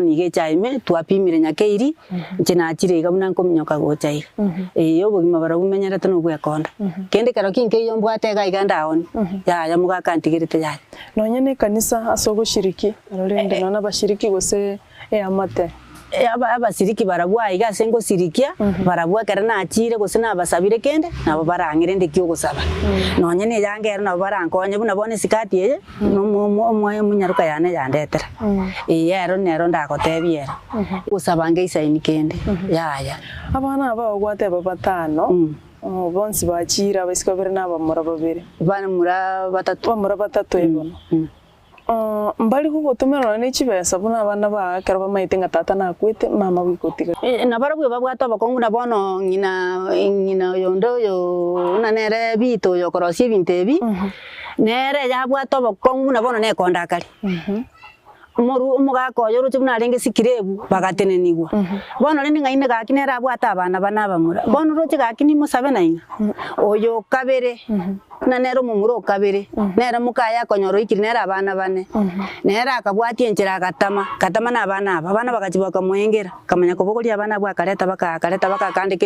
Nige chaime twapimire nyakeiri nchina achire igabuna nkominyoka gochaira yo bugima baragumenyerete no gwekonda kende karo kinke iyo mbwate iganda on ya mugaka antigirite ya nonyene kanisa asogo shiriki arorende nona bashiriki gose amate abasiriki barabwa igase ngo sirikia barabwa karana achire gose nabasabire kende nabo barangire ndikyo gusaba nonyene yangera nabo barankonye buna bone sikati ye no mwe munyaruka yane yandetera yero nero ndakotebiera gusaba ngeisaini kende yaya abana aba gwate babatano bonsi bachira basikabere nabamura babiri bana mura batatu ebono mbali kugotumira n'ikibesa buna abana ba karaba maite ngatata nakwete mama wikotiga nabarabwe babwata bakongu nabono ngina yondo yo nanere bito yo korosie bintebi nere yabwata bakongu nabono ne kondakari umugako yo ruti bunarenge sikirebu bagatenenigwa bono rindi ngaine gakinera abwata abana banabamura bono ruti gakini musabe naina oyo kabere nanero mumuro kabere nera mukaya konyoro ikiri nera abana bane nera akabwati enjera katama na abana bagachiboka muhengera kamanya kobogori abana bwa kareta baka kandike